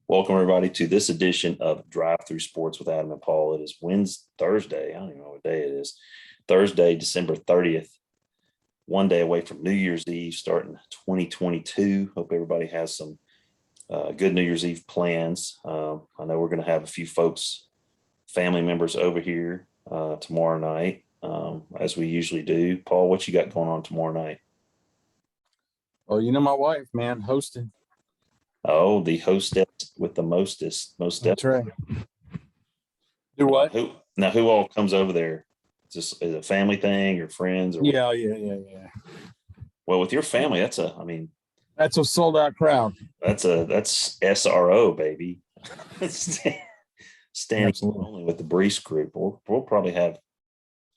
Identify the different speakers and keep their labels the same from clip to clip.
Speaker 1: Welcome, everybody, to this edition of Drive Through Sports with Adam and Paul. It is Thursday. I don't even know what day it is. Thursday, December 30th, one day away from New Year's Eve, starting 2022. Hope everybody has some good New Year's Eve plans. I know we're going to have a few folks, family members over here tomorrow night, as we usually do. Paul, what you got going on tomorrow night?
Speaker 2: Oh, my wife, man, hosting.
Speaker 1: Oh, the hostess with the mostest.
Speaker 2: That's right. Do what?
Speaker 1: Who all comes over there? Is it a family thing or friends? Or
Speaker 2: Yeah.
Speaker 1: Well, with your family, that's a
Speaker 2: sold out crowd.
Speaker 1: That's SRO, baby. Standing
Speaker 2: Absolutely.
Speaker 1: only with the Brees group. We'll probably have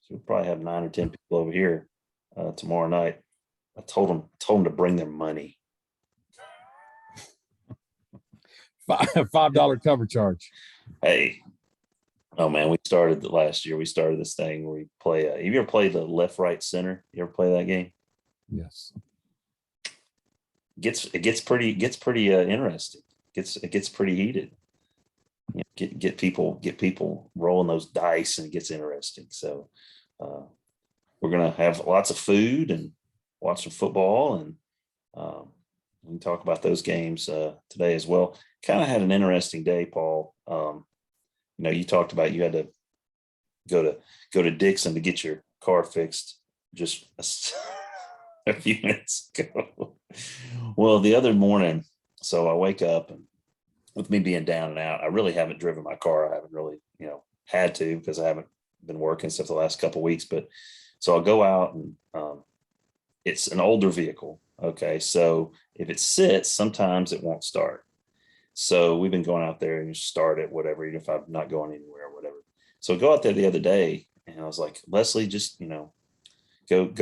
Speaker 1: 9 or 10 people over here tomorrow night. I told them to bring their money.
Speaker 2: $5 cover charge.
Speaker 1: Hey, oh man, we started last year. We started this thing where we play. Have you ever played the left, right, center? You ever play that game?
Speaker 2: Yes.
Speaker 1: It gets pretty interesting. It gets pretty heated. You know, get people rolling those dice, and it gets interesting. So we're gonna have lots of food and watch some football, and we can talk about those games today as well. Kind of had an interesting day, Paul. You talked about you had to go to Dixon to get your car fixed just a few minutes ago. Well, the other morning, so I wake up, and with me being down and out, I really haven't driven my car. I haven't really, had to, because I haven't been working stuff the last couple of weeks. But so I'll go out, and it's an older vehicle. Okay, so if it sits, sometimes it won't start. So we've been going out there and just start it, whatever, even if I'm not going anywhere or whatever. So I go out there the other day, and I was like, Leslie, just, go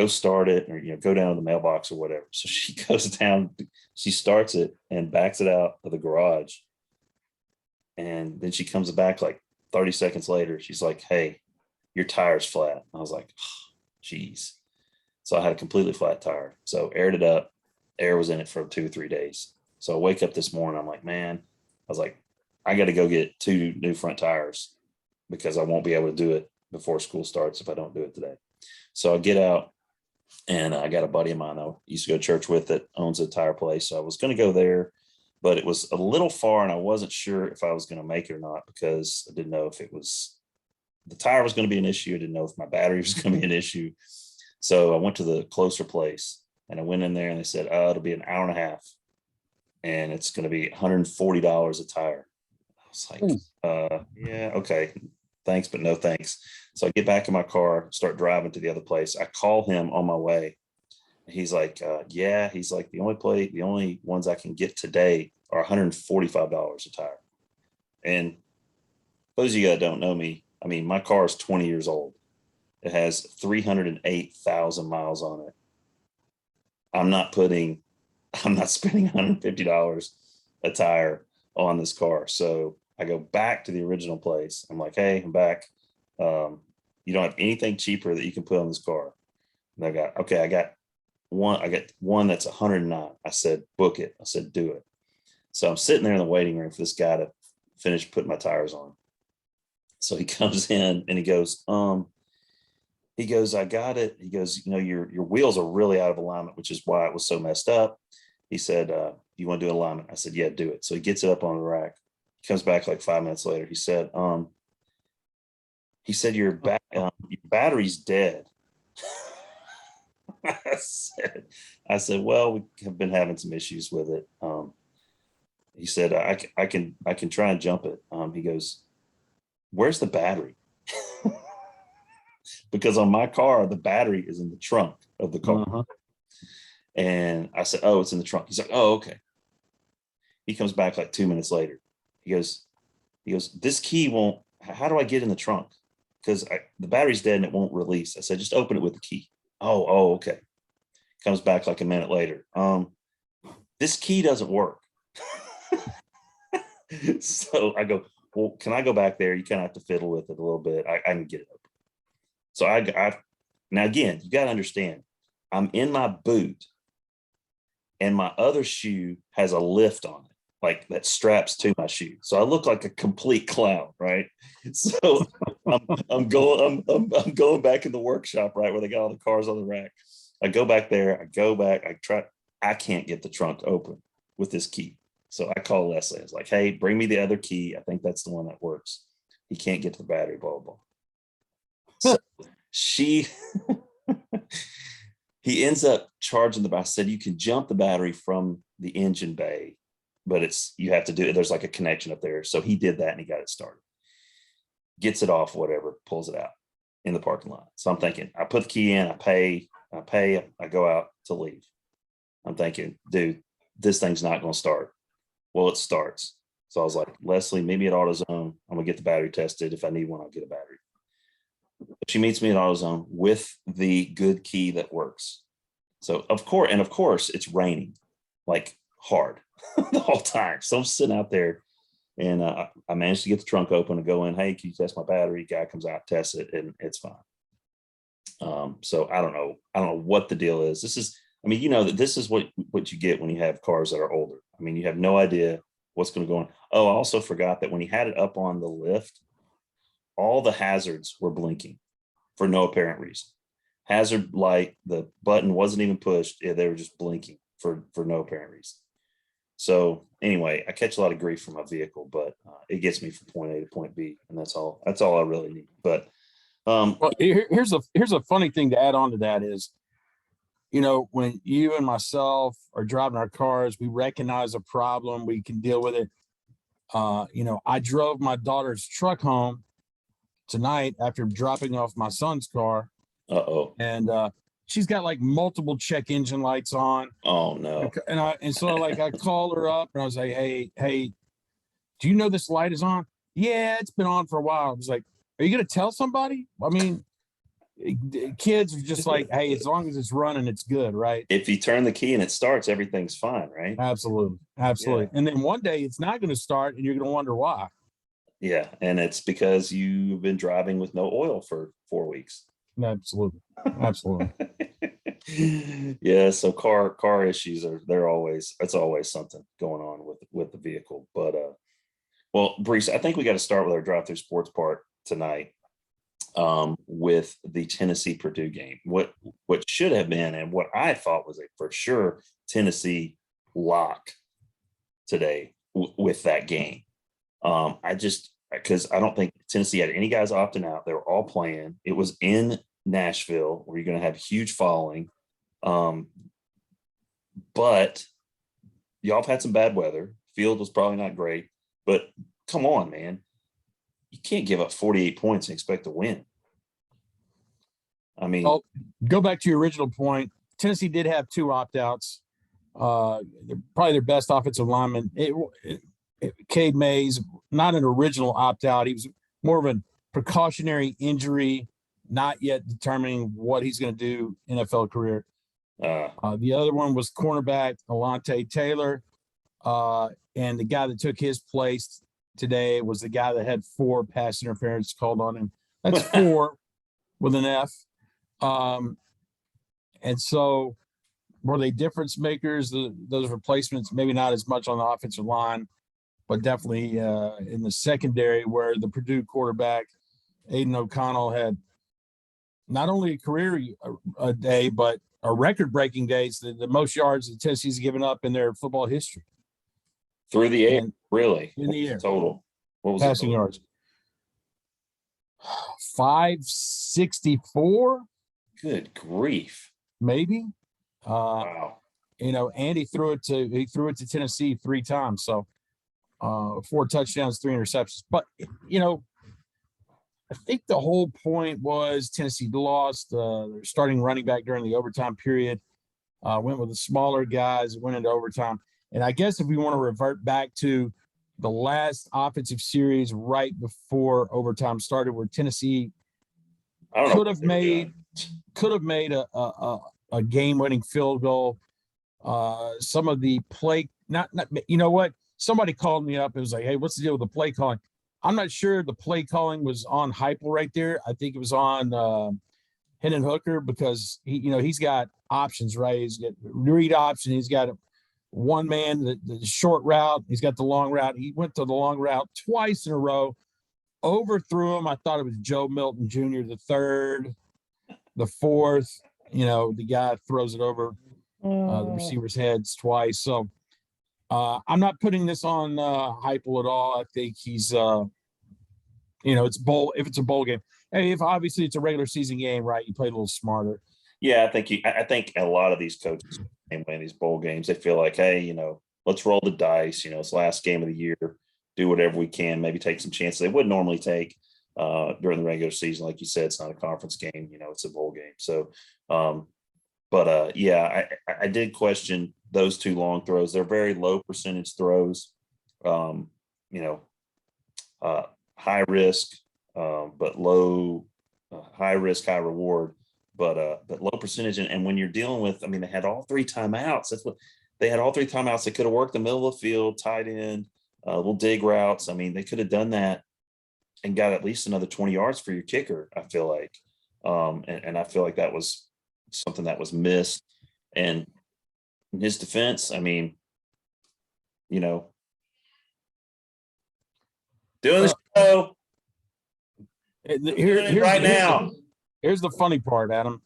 Speaker 1: start it, or, go down to the mailbox or whatever. So she goes down, she starts it and backs it out of the garage. And then she comes back like 30 seconds later. She's like, hey, your tire's flat. I was like, geez. So I had a completely flat tire. So aired it up. Air was in it for 2 or 3 days. So I wake up this morning. I'm like, man, I was like, I got to go get 2 new front tires, because I won't be able to do it before school starts if I don't do it today. So I get out, and I got a buddy of mine I used to go to church with that owns a tire place. So I was going to go there, but it was a little far, and I wasn't sure if I was going to make it or not, because I didn't know if the tire was going to be an issue. I didn't know if my battery was going to be an issue. So I went to the closer place, and I went in there, and they said, it'll be an hour and a half, and it's going to be $140 a tire. I was like, yeah, okay, thanks, but no thanks. So I get back in my car, start driving to the other place. I call him on my way. He's like, yeah, he's like, the only ones I can get today are $145 a tire. And those of you that don't know me, I mean, my car is 20 years old. It has 308,000 miles on it. I'm not spending $150 a tire on this car. So I go back to the original place. I'm like, hey, I'm back. You don't have anything cheaper that you can put on this car? And I got one that's 109. I said, book it. I said, do it. So I'm sitting there in the waiting room for this guy to finish putting my tires on. So he comes in, and he goes, I got it. He goes, your wheels are really out of alignment, which is why it was so messed up. He said, you want to do alignment? I said, yeah, do it. So he gets it up on the rack. He comes back like 5 minutes later. He said, your battery's dead. I said, well, we have been having some issues with it. He said, I can try and jump it. He goes, where's the battery? Because on my car, the battery is in the trunk of the car.
Speaker 2: Uh-huh.
Speaker 1: And I said, oh, it's in the trunk. He's like, oh, okay. He comes back like 2 minutes later. He goes, this key won't, how do I get in the trunk? Because the battery's dead and it won't release. I said, just open it with the key. Oh, okay. Comes back like a minute later. This key doesn't work. So I go, well, can I go back there? You kind of have to fiddle with it a little bit. I can get it open. So now again, you got to understand, I'm in my boot, and my other shoe has a lift on it. like that straps to my shoe. So I look like a complete clown, right? So I'm going back in the workshop, right, where they got all the cars on the rack. I go back there, I can't get the trunk open with this key. So I call Leslie. I was like, hey, bring me the other key. I think that's the one that works. He can't get to the battery, blah, blah, blah. So she he ends up charging the battery. I said you can jump the battery from the engine bay, but you have to do it. There's like a connection up there. So he did that and he got it started. Gets it off, whatever, pulls it out in the parking lot. So I'm thinking, I put the key in, I pay, I go out to leave. I'm thinking, dude, this thing's not going to start. Well, it starts. So I was like, Leslie, meet me at AutoZone. I'm going to get the battery tested. If I need one, I'll get a battery. She meets me at AutoZone with the good key that works. So of course, it's raining like hard the whole time. So I'm sitting out there and I managed to get the trunk open and go in. Hey, can you test my battery? Guy comes out, tests it, and it's fine. So I don't know what the deal is. This is what you get when you have cars that are older. I mean, you have no idea what's going to go on. Oh, I also forgot that when he had it up on the lift, all the hazards were blinking for no apparent reason. Hazard light, the button wasn't even pushed. Yeah, they were just blinking for no apparent reason. So anyway, I catch a lot of grief from my vehicle, but it gets me from point A to point B, and that's all I really need. But
Speaker 2: Well, here's a funny thing to add on to that is, when you and myself are driving our cars, we recognize a problem, we can deal with it. I drove my daughter's truck home tonight after dropping off my son's car, and she's got like multiple check engine lights on.
Speaker 1: Oh no!
Speaker 2: And so I called her up and I was like, hey, do you know this light is on? Yeah, it's been on for a while. I was like, are you gonna tell somebody? I mean, kids are just like, hey, as long as it's running, it's good, right?
Speaker 1: If you turn the key and it starts, everything's fine, right?
Speaker 2: Absolutely. Yeah. And then one day it's not going to start and you're going to wonder why.
Speaker 1: Yeah, and it's because you've been driving with no oil for 4 weeks.
Speaker 2: Absolutely.
Speaker 1: Yeah, so car issues it's always something going on with the vehicle. But well, Brees, I think we got to start with our drive through sports part tonight. With the Tennessee Purdue game, what should have been and what I thought was a for sure Tennessee lock today with that game. Because I don't think Tennessee had any guys opting out. They were all playing. It was in Nashville where you're going to have huge following. But y'all have had some bad weather. Field was probably not great, but come on, man. You can't give up 48 points and expect to win. I mean,
Speaker 2: go back to your original point. Tennessee did have 2 opt-outs. They're probably their best offensive lineman. Cade Mays, not an original opt-out. He was more of a precautionary injury, not yet determining what he's going to do NFL career. The other one was cornerback Alontae Taylor. And the guy that took his place today was the guy that had 4 pass interference called on him. That's 4 with an F. And so were they difference makers? Those replacements, maybe not as much on the offensive line, but definitely in the secondary where the Purdue quarterback, Aiden O'Connell, had not only a career a day, but a record-breaking day. It's the most yards that Tennessee's given up in their football history.
Speaker 1: Through the air, really?
Speaker 2: In the air.
Speaker 1: Total. What was
Speaker 2: passing yards? 564.
Speaker 1: Good grief.
Speaker 2: Maybe.
Speaker 1: Wow.
Speaker 2: And he threw it to Tennessee 3 times. So 4 touchdowns, 3 interceptions. But I think the whole point was Tennessee lost their starting running back during the overtime period. Went with the smaller guys, went into overtime. And I guess if we want to revert back to the last offensive series right before overtime started, where Tennessee could have made a game-winning field goal. Some of the play, not somebody called me up and was like, "Hey, what's the deal with the play calling?" I'm not sure the play calling was on Heupel right there. I think it was on Hendon Hooker because he's got options, right? He's got read option. He's got one man, the short route. He's got the long route. He went to the long route twice in a row, overthrew him. I thought it was Joe Milton Jr., the third, the fourth. The guy throws it over the receiver's heads twice. So I'm not putting this on Heupel at all. I think he's, it's bowl. If it's a bowl game, hey, if obviously it's a regular season game, right? You play a little smarter.
Speaker 1: Yeah, I think a lot of these coaches in these bowl games, they feel like, hey, let's roll the dice. It's the last game of the year. Do whatever we can. Maybe take some chances they wouldn't normally take during the regular season. Like you said, it's not a conference game. It's a bowl game. So, I did question those two long throws. They're very low percentage throws. High risk, but low, high risk, high reward, but low percentage. And when you're dealing with, they had all three timeouts. That's what they had, all three timeouts. They could have worked the middle of the field, tight end, little dig routes. They could have done that and got at least another 20 yards for your kicker, I feel like. And I feel like that was something that was missed. And in his defense, doing the show.
Speaker 2: Here's
Speaker 1: right now.
Speaker 2: Here's the funny part, Adam.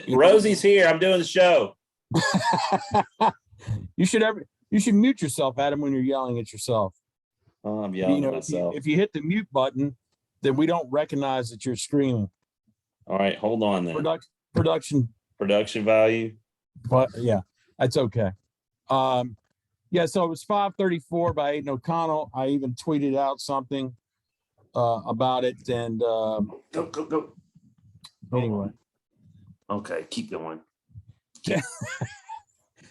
Speaker 1: Rosie's here. I'm doing the show.
Speaker 2: You should mute yourself, Adam, when you're yelling at yourself.
Speaker 1: I'm yelling at myself.
Speaker 2: If you hit the mute button, then we don't recognize that you're screaming.
Speaker 1: All right, hold on then.
Speaker 2: Production
Speaker 1: value.
Speaker 2: But yeah, that's okay. So it was 5:34 by Aiden O'Connell. I even tweeted out something about it, and
Speaker 1: go.
Speaker 2: Anyway.
Speaker 1: Okay, keep going.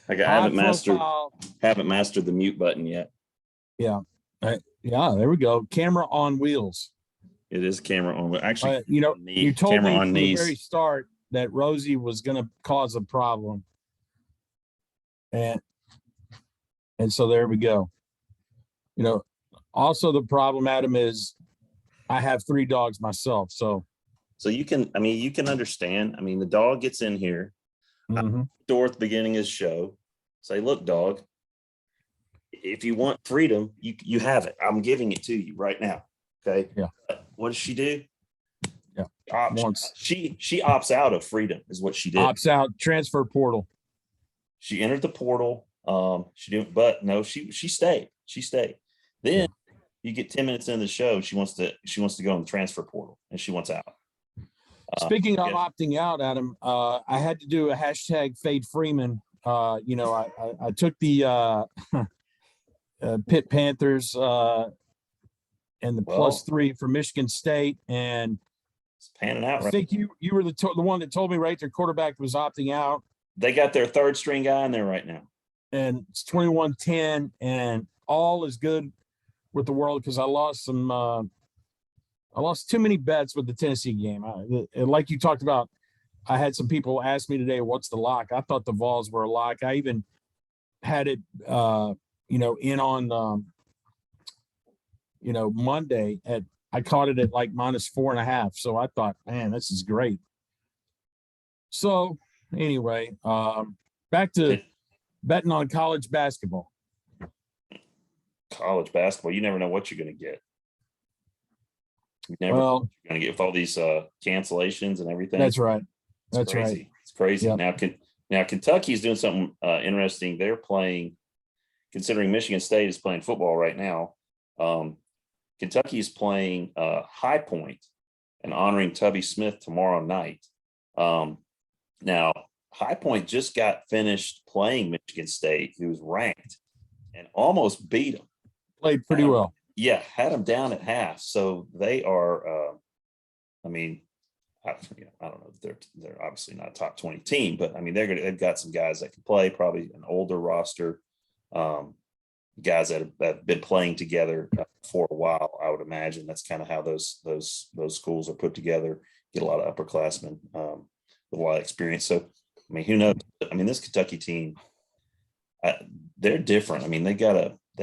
Speaker 1: I haven't mastered the mute button yet.
Speaker 2: Yeah. There we go. Camera on wheels.
Speaker 1: It is camera on. Actually,
Speaker 2: you told me from the very start that Rosie was going to cause a problem, and so there we go. Also the problem, Adam, is I have 3 dogs myself, so
Speaker 1: you can understand. The dog gets in here.
Speaker 2: Mm-hmm.
Speaker 1: Door at the beginning of the show. Say, look, dog, if you want freedom, you have it. I'm giving it to you right now. Okay.
Speaker 2: Yeah.
Speaker 1: What does she do?
Speaker 2: Yeah.
Speaker 1: She opts out of freedom is what she did.
Speaker 2: Opts out, transfer portal.
Speaker 1: She entered the portal. She didn't, but no, she stayed. She stayed. Then you get 10 minutes into the show. She wants to go in the transfer portal and she wants out.
Speaker 2: Speaking of opting out, Adam, I had to do a hashtag Fade Freeman. I took the Pitt Panthers and the +3 for Michigan State, and
Speaker 1: it's panning out.
Speaker 2: I think you were the one that told me, right? Their quarterback was opting out.
Speaker 1: They got their third string guy in there right now,
Speaker 2: and it's 21-10, and all is good with the world because I lost too many bets with the Tennessee game. Like you talked about, I had some people ask me today, what's the lock? I thought the Vols were a lock. I even had it, in on, Monday I caught it at like -4.5. So I thought, man, this is great. So anyway, back to betting on college basketball.
Speaker 1: College basketball, you never know what you're going to get. You never know what you're going to get with all these cancellations and everything.
Speaker 2: That's right.
Speaker 1: That's crazy. Right. It's crazy. Yep. Now Kentucky's doing something interesting. They're playing, considering Michigan State is playing football right now. Kentucky's playing High Point and honoring Tubby Smith tomorrow night. Now, High Point just got finished playing Michigan State, who's ranked, and almost beat them.
Speaker 2: Played pretty well.
Speaker 1: Yeah, had them down at half. So they are, I don't know if they're obviously not a top 20 team, but they've got some guys that can play, probably an older roster, guys that have been playing together for a while. I would imagine that's kind of how those schools are put together. Get a lot of upperclassmen with a lot of experience. So who knows? This Kentucky team, they're different. They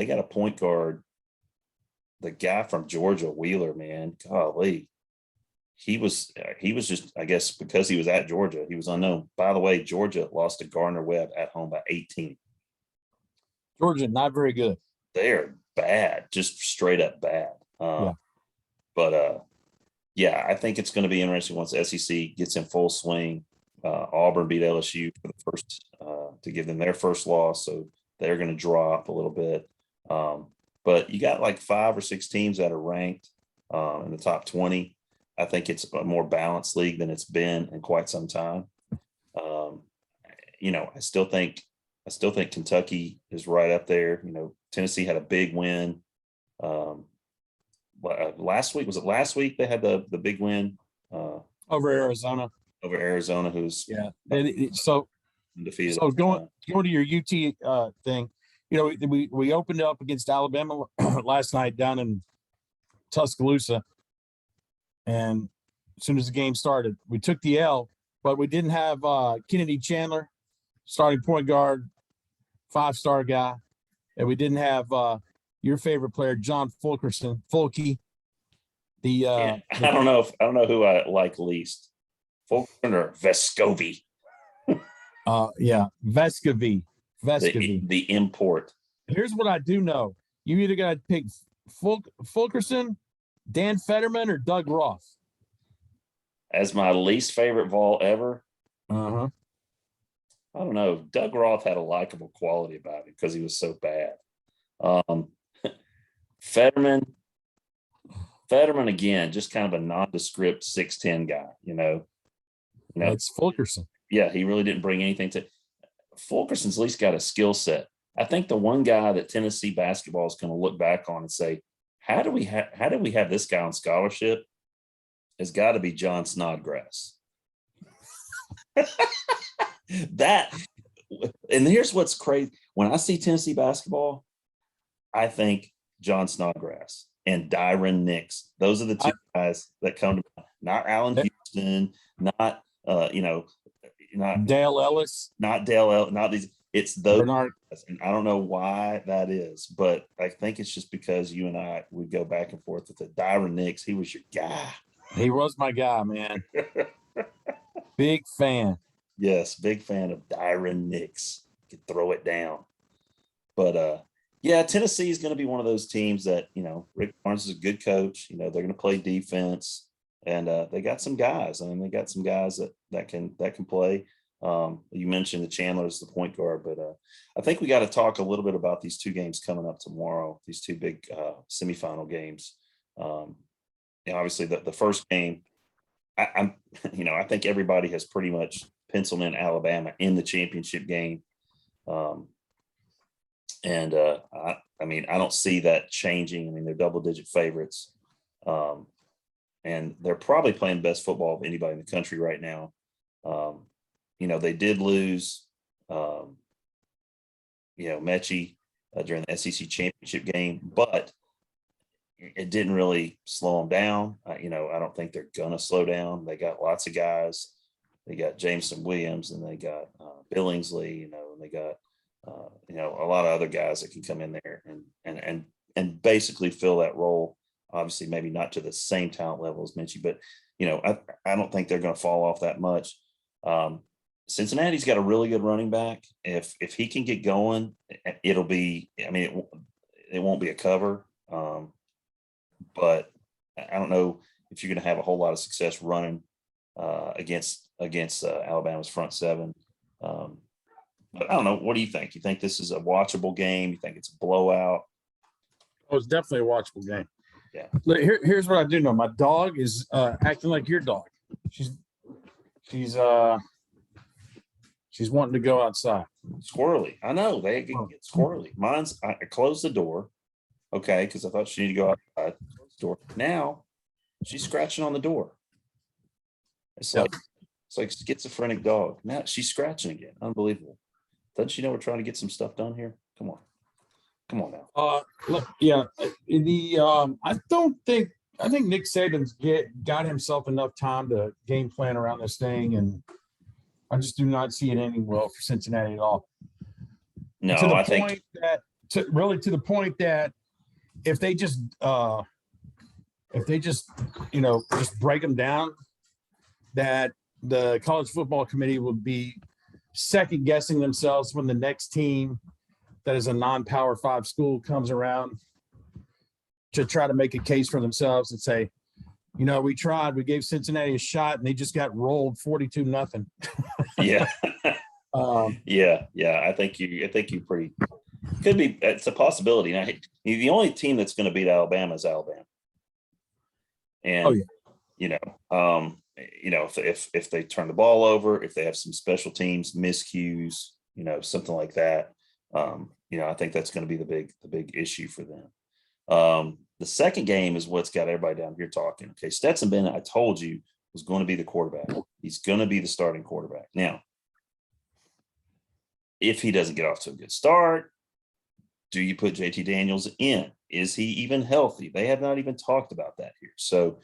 Speaker 1: got a point guard, the guy from Georgia, Wheeler, man, golly, he was just, I guess, because he was at Georgia, he was unknown. By the way, Georgia lost to Gardner Webb at home by 18.
Speaker 2: Georgia, not very good.
Speaker 1: They're bad, just straight up bad.
Speaker 2: Yeah.
Speaker 1: But yeah, I think it's going to be interesting once the SEC gets in full swing. Auburn beat LSU for the first to give them their first loss, so they're going to drop a little bit. But you got like 5 or 6 teams that are ranked in the top 20. I think it's a more balanced league than it's been in quite some time. You know, I still think Kentucky is right up there. You know, Tennessee had a big win. Last week, was it last week they had the big win
Speaker 2: over Arizona?
Speaker 1: Over Arizona, who's
Speaker 2: so
Speaker 1: undefeated.
Speaker 2: So going to your UT thing, you know, we opened up against Alabama last night down in Tuscaloosa, and as soon as the game started, we took the L, but we didn't have Kennedy Chandler, starting point guard, 5-star guy, and we didn't have your favorite player, John Fulke.
Speaker 1: I don't know who I like least, Fulkerson or Vescovi.
Speaker 2: Vescovi.
Speaker 1: The import.
Speaker 2: Here's what I do know: you either got to pick Fulkerson, Dan Fetterman, or Doug Roth.
Speaker 1: As my least favorite Vol ever.
Speaker 2: I
Speaker 1: don't know. Doug Roth had a likable quality about him because he was so bad. Fetterman again, just kind of a nondescript 6'10" guy, you know.
Speaker 2: It's Fulkerson.
Speaker 1: Yeah, he really didn't bring anything to Fulkerson's at least got a skill set. I think the one guy that Tennessee basketball is going to look back on and say, how did we have this guy on scholarship? Has got to be John Snodgrass. And here's what's crazy. When I see Tennessee basketball, I think John Snodgrass and Dyron Nix. Those are the two guys that come to mind. Not Allen Houston, not not
Speaker 2: Dale Ellis,
Speaker 1: not these. It's those
Speaker 2: Bernard.
Speaker 1: And I don't know why that is, but I think it's just because you and I would go back and forth with the Dyron Nix. He was your guy.
Speaker 2: He was my guy, man. Big fan.
Speaker 1: Yes, big fan of Dyron Nix. Could throw it down. But yeah, Tennessee is going to be one of those teams that, you know, Rick Barnes is a good coach. You know, they're going to play defense, and they got some guys. I mean, they got some guys that can play. You mentioned the Chandler's the point guard, but I think we got to talk a little bit about these 2 games coming up tomorrow. These 2 big semifinal games. Obviously, the first game, I think everybody has pretty much penciled in Alabama in the championship game. And I mean, I don't see that changing. I mean, they're double-digit favorites. And they're probably playing best football of anybody in the country right now. You know, they did lose, Mechie during the SEC championship game, but it didn't really slow them down. I don't think they're going to slow down. They got lots of guys. They got Jameson Williams, and they got Billingsley, and they got, a lot of other guys that can come in there and basically fill that role. Obviously, maybe not to the same talent level as Mechie, but, I don't think they're going to fall off that much. Cincinnati's got a really good running back. If he can get going, it'll be, it won't be a cover. But I don't know if you're going to have a whole lot of success running against Alabama's front 7. But I don't know. What do you think? You think this is a watchable game? You think it's a blowout?
Speaker 2: Oh, it's definitely a watchable game.
Speaker 1: Yeah.
Speaker 2: Here's what I do know. My dog is acting like your dog. She's wanting to go outside.
Speaker 1: Squirrely. I know they can get squirrely. I closed the door. Okay, because I thought she needed to go outside. Closed the door. Now she's scratching on the door. It's like schizophrenic dog. Now she's scratching again. Unbelievable. Doesn't she know we're trying to get some stuff done here? Come on now.
Speaker 2: Look, yeah. I think Nick Saban's got himself enough time to game plan around this thing, and I just do not see it ending well for Cincinnati at all.
Speaker 1: No,
Speaker 2: to the point that if they just if they just break them down, that the college football committee would be second guessing themselves when the next team that is a non-power 5 school comes around to try to make a case for themselves and say, we tried, we gave Cincinnati a shot and they just got rolled 42-0.
Speaker 1: Yeah.
Speaker 2: Um,
Speaker 1: Yeah. I think you pretty could be. It's a possibility. Now, the only team that's going to beat Alabama is Alabama. And,
Speaker 2: Oh, yeah.
Speaker 1: if they turn the ball over, if they have some special teams miscues, something like that, I think that's going to be the big issue for them. The second game is what's got everybody down here talking. Okay, Stetson Bennett, I told you, was going to be the quarterback. He's going to be the starting quarterback. Now, if he doesn't get off to a good start, do you put JT Daniels in? Is he even healthy? They have not even talked about that here. So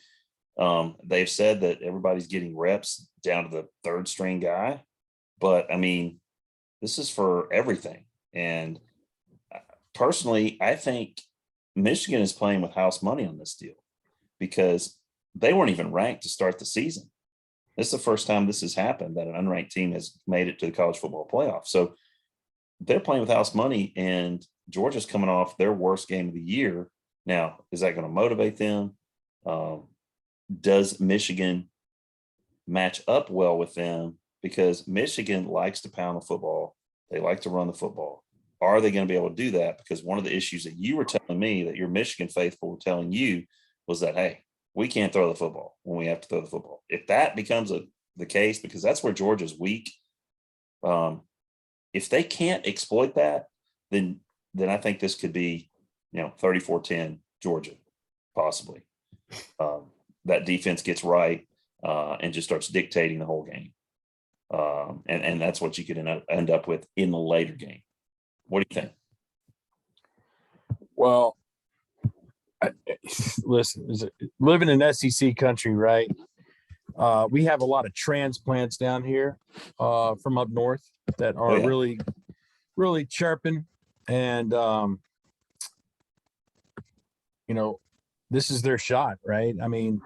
Speaker 1: they've said that everybody's getting reps down to the third string guy. But, I mean, this is for everything. And personally, I think Michigan is playing with house money on this deal because they weren't even ranked to start the season. This is the first time this has happened that an unranked team has made it to the college football playoff. So they're playing with house money, and Georgia's coming off their worst game of the year. Now, is that going to motivate them? Does Michigan match up well with them? Because Michigan likes to pound the football. They like to run the football. Are they going to be able to do that? Because one of the issues that you were telling me that your Michigan faithful were telling you was that, hey, we can't throw the football when we have to throw the football. If that becomes the case, because that's where Georgia's weak, if they can't exploit that, then I think this could be, 34-10 Georgia, possibly. That defense gets right and just starts dictating the whole game. And that's what you could end up with in the later game. What do you think?
Speaker 2: Well, listen, living in SEC country, right? We have a lot of transplants down here from up north that are really, really chirping. And, this is their shot, right? I mean,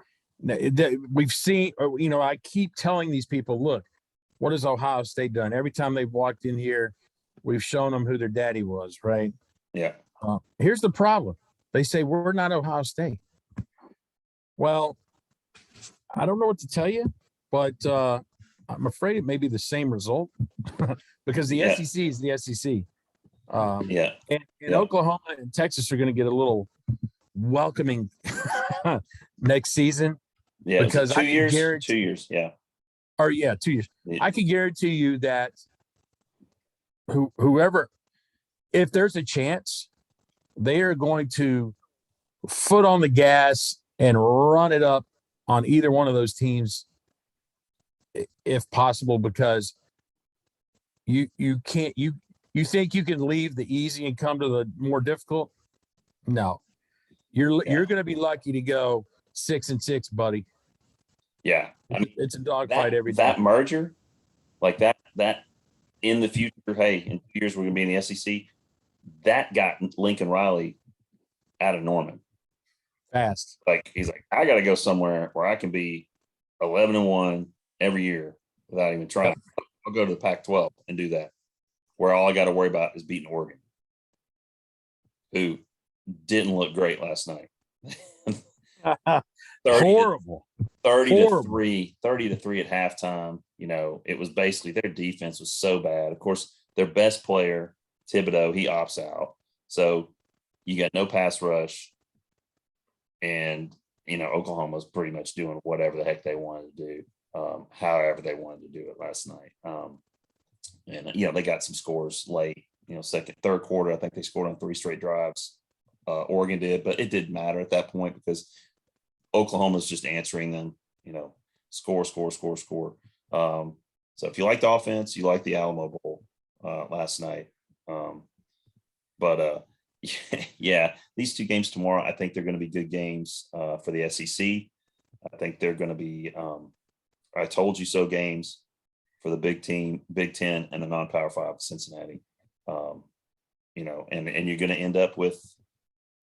Speaker 2: we've seen, I keep telling these people, look, what has Ohio State done? Every time they've walked in here, we've shown them who their daddy was, right?
Speaker 1: Yeah.
Speaker 2: Here's the problem. They say, we're not Ohio State. Well, I don't know what to tell you, but I'm afraid it may be the same result because the SEC is the SEC. And Oklahoma and Texas are going to get a little welcoming next season.
Speaker 1: Yeah,
Speaker 2: because
Speaker 1: 2 years. 2 years. Yeah.
Speaker 2: Or 2 years.
Speaker 1: Yeah.
Speaker 2: I can guarantee you that whoever, if there's a chance, they are going to foot on the gas and run it up on either one of those teams if possible, because you can't you think you can leave the easy and come to the more difficult. No, you're going to be lucky to go 6-6, buddy.
Speaker 1: Yeah, I mean,
Speaker 2: it's a dogfight every day.
Speaker 1: That merger, like that in the future, hey, in 2 years we're going to be in the SEC. That got Lincoln Riley out of Norman
Speaker 2: fast.
Speaker 1: Like, he's like, I got to go somewhere where I can be 11-1 every year without even trying. I'll go to the Pac-12 and do that, where all I got to worry about is beating Oregon, who didn't look great last night.
Speaker 2: Horrible.
Speaker 1: 30-3 at halftime. It was basically their defense was so bad. Of course, their best player, Thibodeau, he opts out. So you got no pass rush. And, Oklahoma's pretty much doing whatever the heck they wanted to do, however they wanted to do it last night. They got some scores late, third quarter. I think they scored on 3 straight drives. Oregon did, but it didn't matter at that point because Oklahoma's just answering them, score. So if you like the offense, you like the Alamo Bowl last night. Yeah, these 2 games tomorrow, I think they're going to be good games for the SEC. I think they're going to be I told you so games for the Big Ten, and the non-Power 5, Cincinnati. And you're going to end up with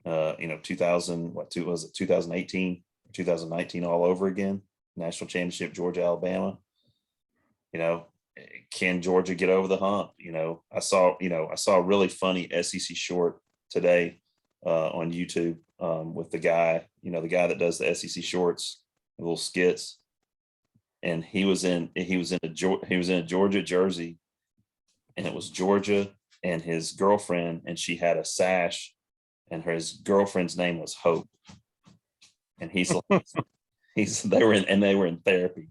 Speaker 1: You know, 2000, what two was it, 2018, 2019 all over again, national championship, Georgia, Alabama. You know, can Georgia get over the hump? I saw a really funny SEC short today on YouTube with the guy, the guy that does the SEC shorts, little skits, and he was in a Georgia jersey, and it was Georgia and his girlfriend, and she had a sash, and his girlfriend's name was Hope, and he's like, they were in therapy.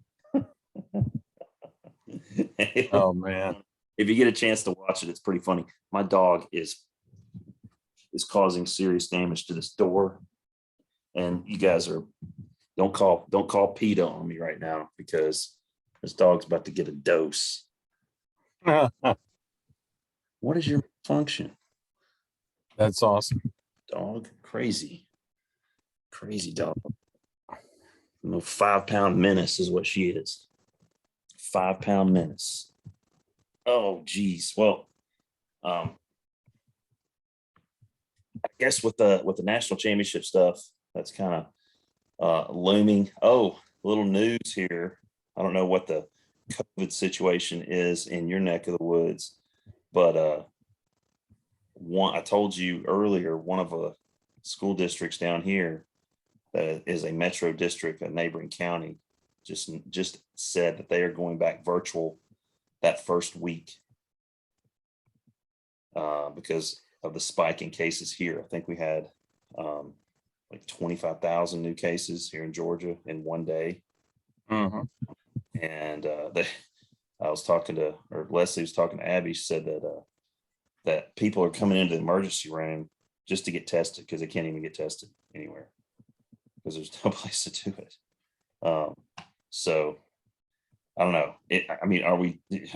Speaker 2: Oh man.
Speaker 1: If you get a chance to watch it, it's pretty funny. My dog is causing serious damage to this door, and you guys don't call PETA on me right now, because this dog's about to get a dose. What is your function?
Speaker 2: That's awesome.
Speaker 1: Dog, crazy dog. 5-pound menace is what she is. 5-pound menace. Oh, geez. Well, I guess with the national championship stuff, that's kind of looming. Oh, a little news here. I don't know what the COVID situation is in your neck of the woods, but I told you earlier, one of the school districts down here that is a metro district, a neighboring county, just said that they are going back virtual that first week because of the spike in cases here. I think we had like 25,000 new cases here in Georgia in one day.
Speaker 2: Uh-huh.
Speaker 1: And Leslie was talking to Abby. She said that people are coming into the emergency room just to get tested, because they can't even get tested anywhere because there's no place to do it. So I don't know.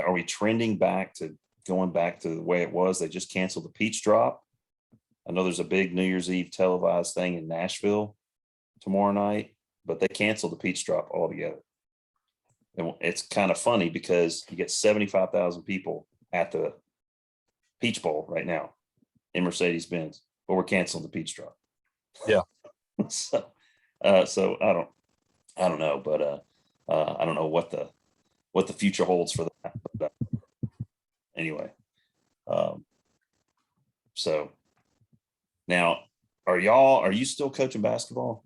Speaker 1: Are we trending back to going back to the way it was? They just canceled the Peach Drop. I know there's a big New Year's Eve televised thing in Nashville tomorrow night, but they canceled the Peach Drop altogether. And it's kind of funny because you get 75,000 people at the Peach Bowl right now in Mercedes-Benz, but we're canceling the Peach Drop.
Speaker 2: Yeah.
Speaker 1: So I don't know, but I don't know what the future holds for that. But, anyway, so now, are you still coaching basketball?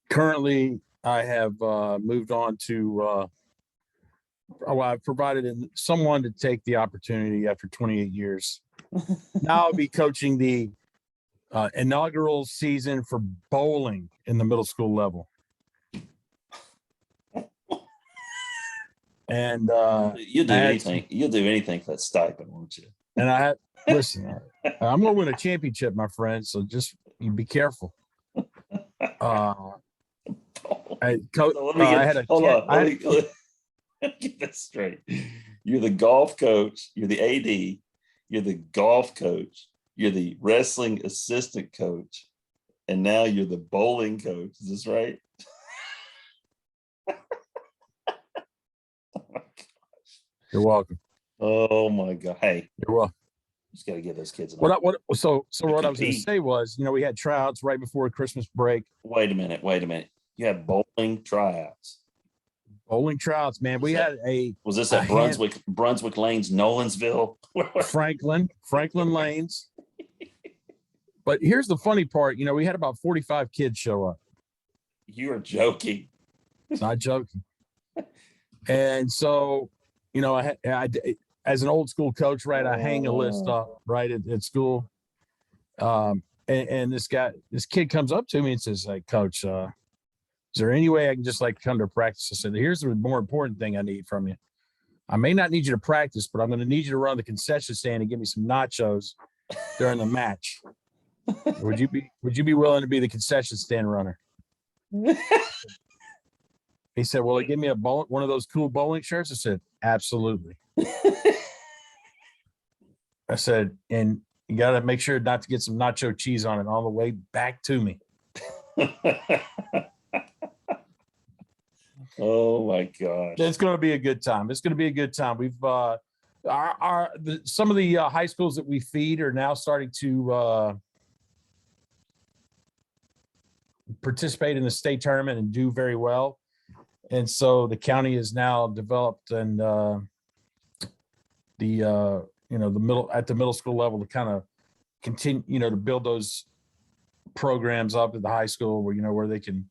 Speaker 2: Currently, I have moved on to. I've provided someone to take the opportunity after 28 years. Now I'll be coaching the inaugural season for bowling in the middle school level. And
Speaker 1: you'll do anything. You'll do anything for that stipend, won't you?
Speaker 2: And listen, I'm going to win a championship, my friend. So just you be careful.
Speaker 1: Hold on. Let me get this straight. You're the golf coach. You're the AD. You're the golf coach. You're the wrestling assistant coach, and now you're the bowling coach. Is this right? Oh my gosh!
Speaker 2: You're welcome.
Speaker 1: Oh my God! Hey,
Speaker 2: you're welcome.
Speaker 1: Just got to give those kids.
Speaker 2: What I was going to say was, we had tryouts right before Christmas break.
Speaker 1: Wait a minute. You had bowling tryouts.
Speaker 2: Bowling tryouts, man.
Speaker 1: Was this at Brunswick Lanes, Nolensville?
Speaker 2: Franklin Lanes. But here's the funny part. We had about 45 kids show up.
Speaker 1: You are joking.
Speaker 2: Not joking. And so, I as an old school coach, right, I hang a list up right at school. And this kid comes up to me and says, "Hey, Coach, is there any way I can just come to practice?" I said, "Here's the more important thing I need from you. I may not need you to practice, but I'm going to need you to run the concession stand and give me some nachos during the match. Would you be willing to be the concession stand runner?" He said, "Will it give me one of those cool bowling shirts?" I said, "Absolutely." I said, "And you got to make sure not to get some nacho cheese on it on the way back to me."
Speaker 1: Oh my gosh.
Speaker 2: It's going to be a good time. We've Some of the high schools that we feed are now starting to participate in the state tournament and do very well. And so the county is now developed and the middle school level to kind of continue, to build those programs up at the high school where they can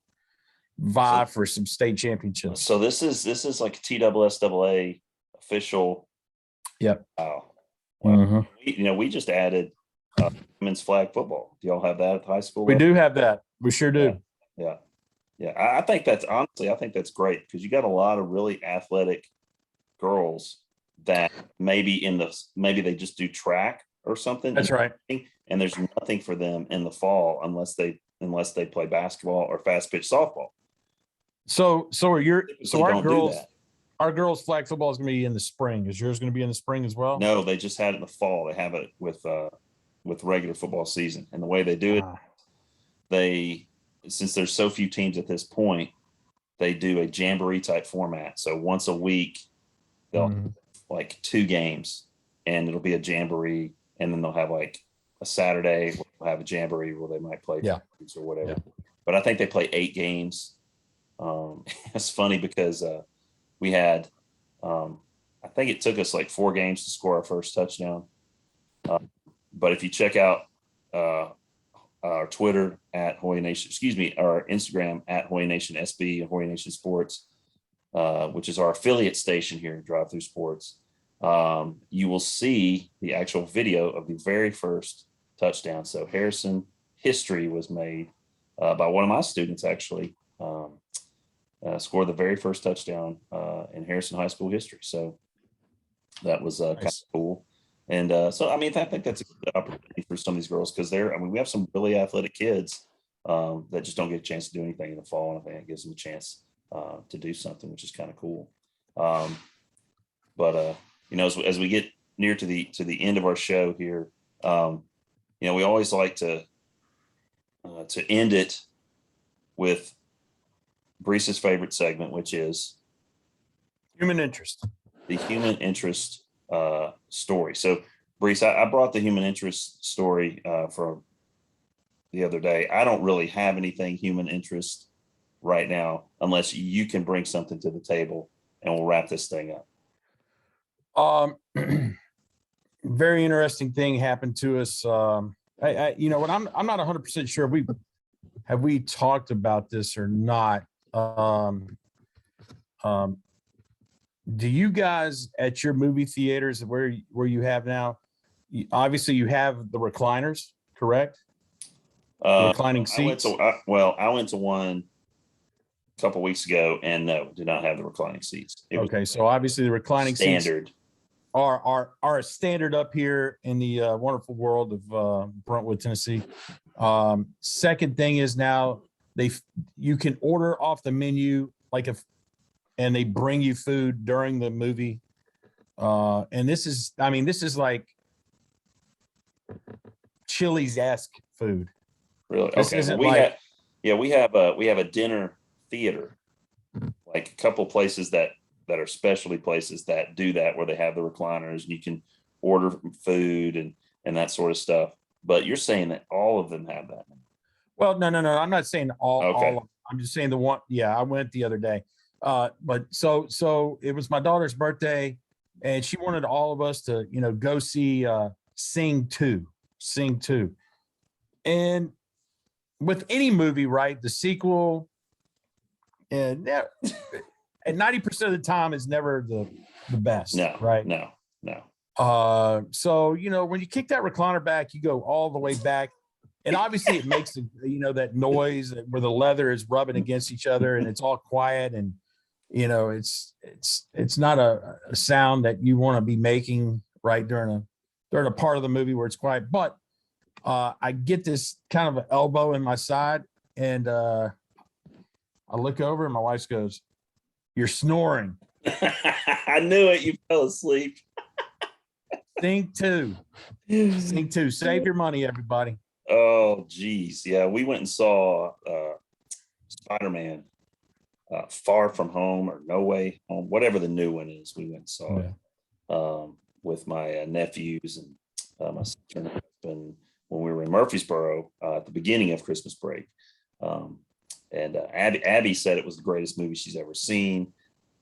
Speaker 2: vie for some state championships.
Speaker 1: So this is like a TSSAA official.
Speaker 2: Yep.
Speaker 1: Wow. Well, we just added women's flag football. Do y'all have that at the high school
Speaker 2: We
Speaker 1: level?
Speaker 2: do have that. We sure do.
Speaker 1: Yeah. I think that's great because you got a lot of really athletic girls that maybe they just do track or something.
Speaker 2: That's right.
Speaker 1: And there's nothing for them in the fall unless they play basketball or fast pitch softball.
Speaker 2: So our girls flag football is going to be in the spring. Is yours going to be in the spring as well?
Speaker 1: No, they just had it in the fall. They have it with regular football season. And the way they do it, since there's so few teams at this point, they do a jamboree type format. So once a week, they'll have like 2 games and it'll be a jamboree. And then they'll have like a Saturday, we'll have a jamboree where they might play or whatever. Yeah. But I think they play 8 games. It's funny because we had, I think it took us like 4 games to score our first touchdown. But if you check out our Twitter at Hoya Nation, our Instagram at Hoya Nation SB and Hoya Nation Sports, which is our affiliate station here at Drive Through Sports, you will see the actual video of the very first touchdown. So Harrison history was made by one of my students actually. Scored the very first touchdown in Harrison High School history. So that was kind of cool. And so, I think that's a good opportunity for some of these girls because we have some really athletic kids that just don't get a chance to do anything in the fall. And I think it gives them a chance to do something, which is kind of cool. But as we get near to the end of our show here, we always like to end it with Bree's favorite segment, which is
Speaker 2: human interest.
Speaker 1: The human interest story. So, Brees, I brought the human interest story from the other day. I don't really have anything human interest right now, unless you can bring something to the table, and we'll wrap this thing
Speaker 2: up. Very interesting thing happened to us. I'm not 100% sure have we talked about this or not. Do you guys at your movie theaters where you have now, obviously you have the recliners, correct? Reclining seats.
Speaker 1: I went to one a couple weeks ago and no, did not have the reclining seats.
Speaker 2: So obviously the reclining
Speaker 1: standard
Speaker 2: seats are a standard up here in the wonderful world of Brentwood, Tennessee. Second thing is now you can order off the menu and they bring you food during the movie. And this is like Chili's-esque food.
Speaker 1: Really?
Speaker 2: This isn't we
Speaker 1: have a dinner theater, like a couple places that are specialty places that do that, where they have the recliners and you can order food and that sort of stuff. But you're saying that all of them have that?
Speaker 2: Well, no. I'm not saying all.
Speaker 1: Okay.
Speaker 2: All I'm just saying the one. Yeah, I went the other day. But so it was my daughter's birthday, and she wanted all of us to, go see Sing 2. And with any movie, right, the sequel, and 90% of the time is never the best.
Speaker 1: No,
Speaker 2: right?
Speaker 1: No.
Speaker 2: So when you kick that recliner back, you go all the way back. And obviously it makes that noise where the leather is rubbing against each other and it's all quiet. And, it's not a sound that you want to be making right during a part of the movie where it's quiet. But I get this kind of an elbow in my side and I look over and my wife goes, "You're snoring."
Speaker 1: I knew it. You fell asleep.
Speaker 2: Sing 2. Save your money, everybody.
Speaker 1: Oh, geez. Yeah, we went and saw Spider-Man Far From Home or No Way Home, whatever the new one is. We went and saw it. with my nephews and my sister and husband when we were in Murfreesboro at the beginning of Christmas break. And Abby said it was the greatest movie she's ever seen.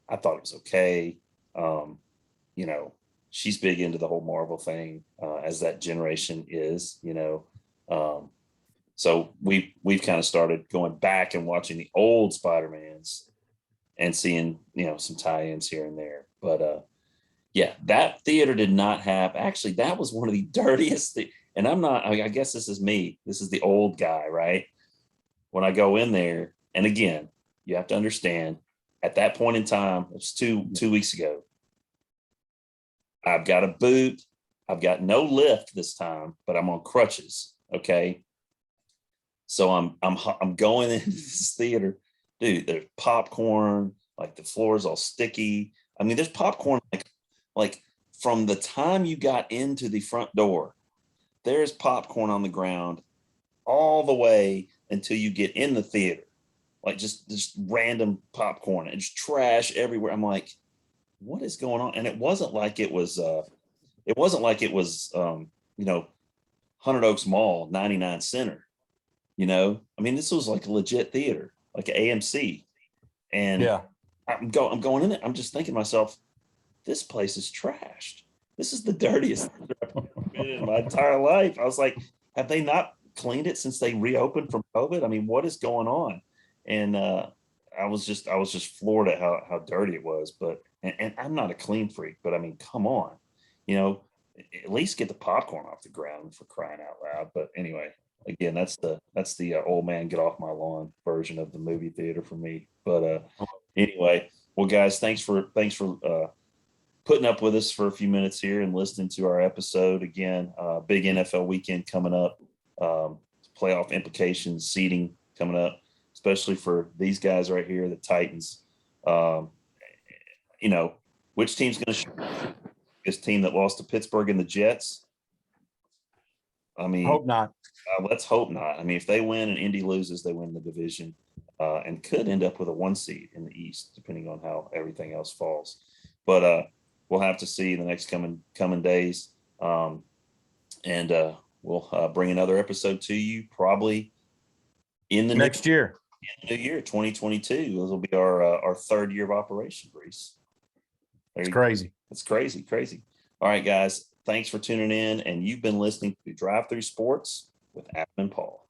Speaker 1: I thought it was okay. You know, she's big into the whole Marvel thing, as that generation is, you know. So we've kind of started going back and watching the old Spider-Mans and seeing, you know, some tie-ins here and there. But yeah, that theater did not have, actually, that was one of the dirtiest and I'm not, I guess this is me. This is the old guy, right? When I go in there, and again, you have to understand at that point in time, it's two weeks ago. I've got a boot. I've got no lift this time, but I'm on crutches. Okay. So I'm going into this theater, dude. There's popcorn, like the floor is all sticky. I mean, there's popcorn like from the time you got into the front door, there's popcorn on the ground all the way until you get in the theater. Like just random popcorn and just trash everywhere. I'm like, what is going on? And it wasn't like it was you know, Hundred Oaks Mall, 99 Center. You know, I mean, this was like a legit theater, like an AMC. And
Speaker 2: Yeah.
Speaker 1: I'm going in it. I'm just thinking to myself, this place is trashed. This is the dirtiest I've been in my entire life. I was like, have they not cleaned it since they reopened from COVID? I mean, what is going on? And I was just floored at how dirty it was. But and I'm not a clean freak, but I mean, come on, you know, at least get the popcorn off the ground, for crying out loud. But anyway, again, that's the old man get off my lawn version of the movie theater for me. But anyway, well, guys, thanks for putting up with us for a few minutes here and listening to our episode. Again, big NFL weekend coming up, playoff implications, seeding coming up, especially for these guys right here, the Titans. You know, which team's going to show this team that lost to Pittsburgh and the Jets? I mean,
Speaker 2: Hope not.
Speaker 1: let's hope not. I mean, if they win and Indy loses, they win the division and could end up with a 1 seed in the East, depending on how everything else falls. But we'll have to see the next coming days, and we'll bring another episode to you probably in the
Speaker 2: Next year.
Speaker 1: new year, 2022. This will be our third year of operation, Reese.
Speaker 2: It's crazy.
Speaker 1: It's crazy. All right, guys. Thanks for tuning in, and you've been listening to Drive Through Sports with Adam and Paul.